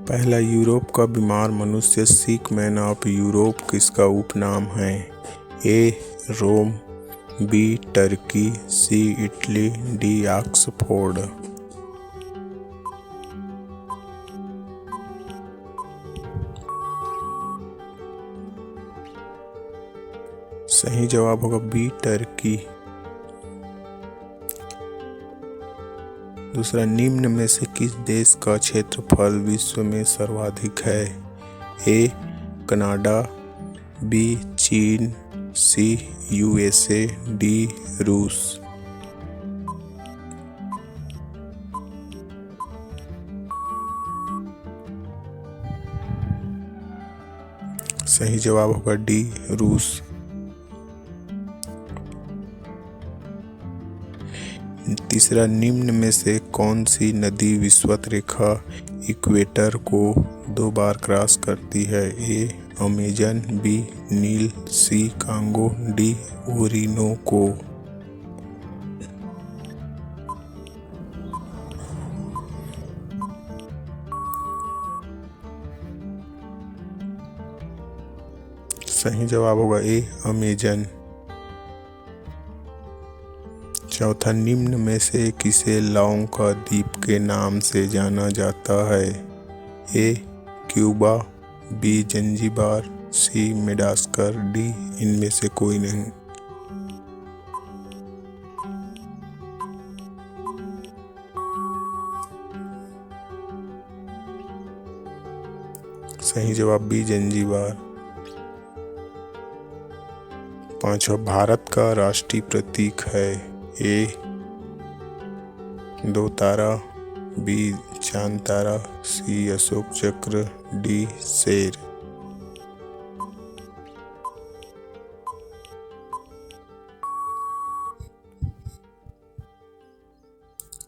पहला यूरोप का बीमार मनुष्य सिक मैन ऑफ यूरोप किसका उपनाम है? A. Rome, B. Turkey, C. Italy, D. Oxford. सही जवाब होगा बी. टर्की। दूसरा, निम्न में से किस देश का क्षेत्रफल विश्व में सर्वाधिक है? ए. Canada, B. चीन, सी. USA, D. रूस। सही जवाब होगा डी. रूस। तीसरा, निम्न में से कौन सी नदी विषुवत रेखा इक्वेटर को 2 बार क्रॉस करती है? ए. Amazon, B. नील, सी. Congo, D. ओरिनोको। सही जवाब होगा ए. अमेजन। चौथा, निम्न में से किसे लौंग का द्वीप के नाम से जाना जाता है? A. Cuba, B. Zanzibar, C. Madagascar, D. इनमें से कोई नहीं। सही जवाब बी. जंजीबार। पांचवा, भारत का राष्ट्रीय प्रतीक है? ए. 2 तारा, बी. चांद तारा, सी. अशोक चक्र, डी. शेर।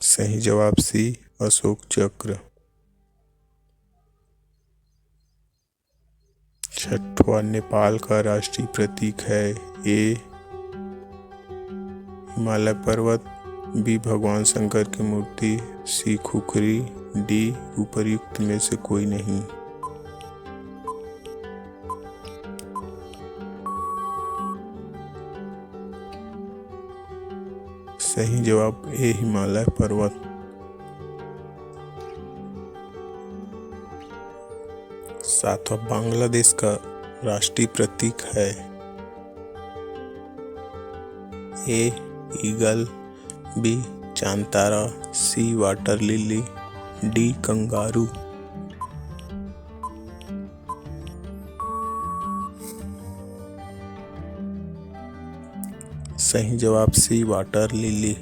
सही जवाब सी. अशोक चक्र। छठवां, नेपाल का राष्ट्रीय प्रतीक है? ए. हिमालय पर्वत, बी. भगवान शंकर की मूर्ति, सी. खुखरी, डी. उपर्युक्त में से कोई नहीं। सही जवाब ए. हिमालय पर्वत। सातवां, बांग्लादेश का राष्ट्रीय प्रतीक है? ए. Eagle, B. चांद तारा, C. Water lily, D. Kangaroo. सही जवाब सी. Water lily.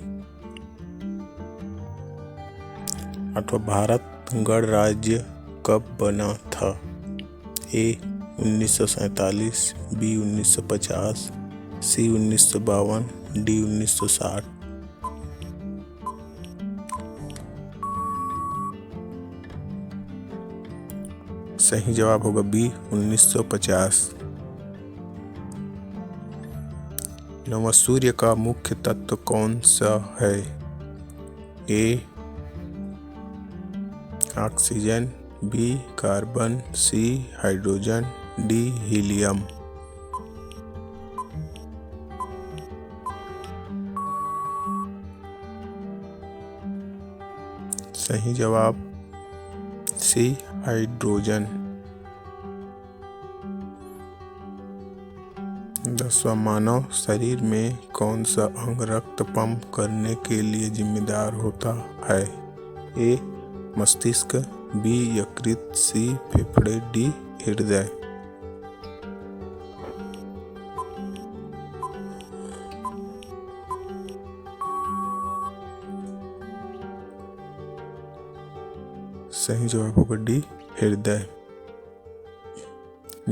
आठवां, भारत गणराज्य कब बना था? ए. 1947, बी. 1950, सी. 1952, डी. 1960। सही जवाब होगा बी. 1950। नौवां, सूर्य का मुख्य तत्व कौन सा है? A. Oxygen, B. Carbon, C. Hydrogen, D. Helium. सही जवाब सी. हाइड्रोजन। 10वां, मानव शरीर में कौन सा अंग रक्त पंप करने के लिए जिम्मेदार होता है? ए. मस्तिष्क, बी. यकृत, सी. फेफड़े, डी. हृदय। सही जवाब होगा डी. हृदय।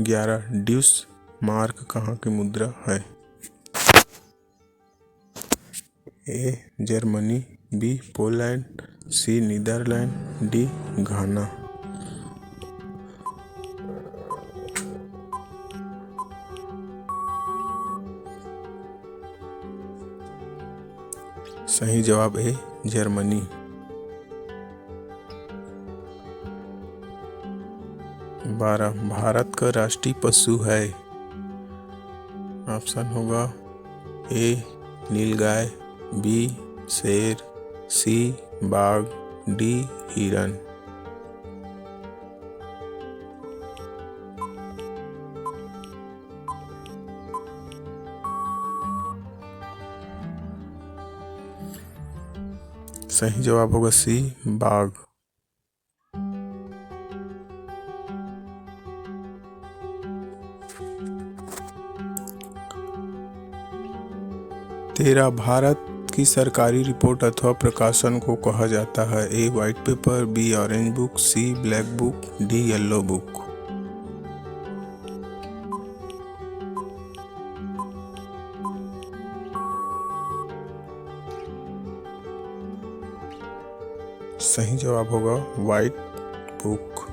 11, ड्यूस मार्क कहाँ की मुद्रा है? A. Germany, B. Poland, C. Netherland, D. Ghana. सही जवाब है जर्मनी। 12 भारत का राष्ट्रीय पशु है। ऑप्शन होगा ए नीलगाय, बी शेर, सी बाघ, डी हिरन। सही जवाब होगा सी बाघ। तेरा भारत की सरकारी रिपोर्ट अथवा प्रकाशन को कहा जाता है। A white paper, B orange book, C black book, D yellow book. सही जवाब होगा व्हाइट बुक।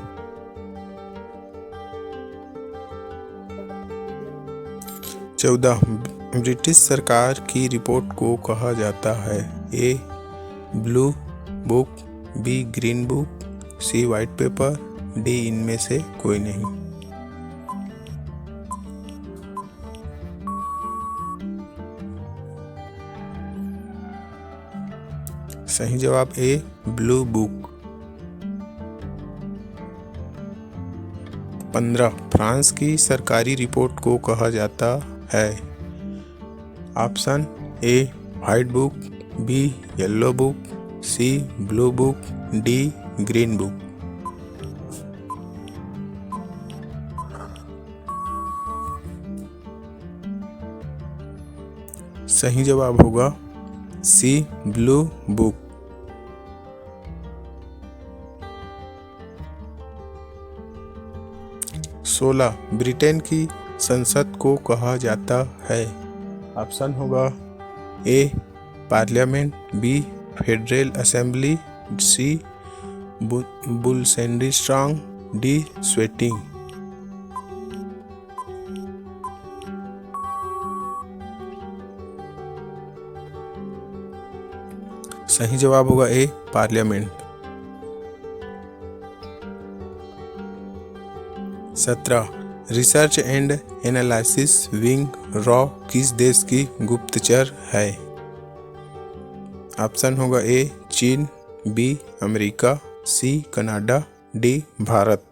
चौदह ब्रिटिश सरकार की रिपोर्ट को कहा जाता है। A blue book, B green book, C white paper, D इनमें से कोई नहीं। सही जवाब ए ब्लू बुक। 15 फ्रांस की सरकारी रिपोर्ट को कहा जाता है। Option A white book, B yellow book, C blue book, D green book. सही जवाब होगा सी ब्लू बुक। 16 ब्रिटेन की संसद को कहा जाता है। ऑप्शन होगा A parliament, B federal assembly, C Bundesrat, D स्वेटिंग। सही जवाब होगा A parliament. 17 research and analysis wing रॉ किस देश की गुप्तचर है। ऑप्शन होगा ए चीन, B America, C Canada, D Bharat.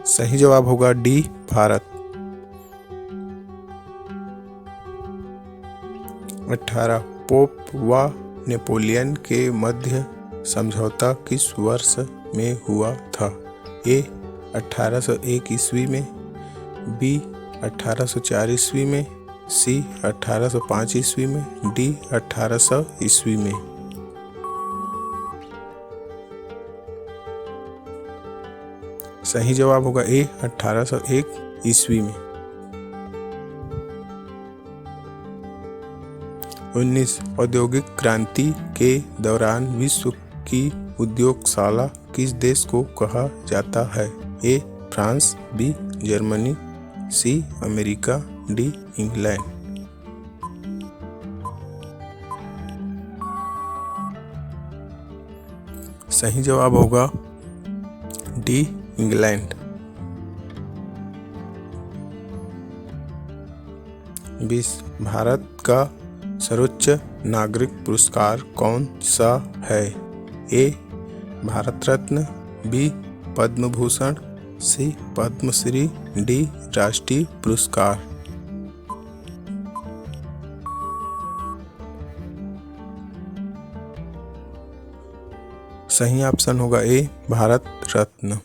सही जवाब होगा डी भारत। 18 पोप व नेपोलियन के मध्य समझौता किस वर्ष में हुआ था। ए 1801 ईस्वी में, बी 1804 ईस्वी में, सी 1805 ईस्वी में, डी 1800 ईस्वी में। सही जवाब होगा ए 1801 ईस्वी में। 19 औद्योगिक क्रांति के दौरान विश्व की उद्योगशाला किस देश को कहा जाता है। A France, B Germany, C America, D England. सही जवाब होगा डी इंग्लैंड। 20 भारत का सर्वोच्च नागरिक पुरस्कार कौन सा है। ए भारत रत्न, बी पद्म भूषण, सी पद्मश्री, डी राष्ट्रीय पुरस्कार। सही ऑप्शन होगा ए भारत रत्न।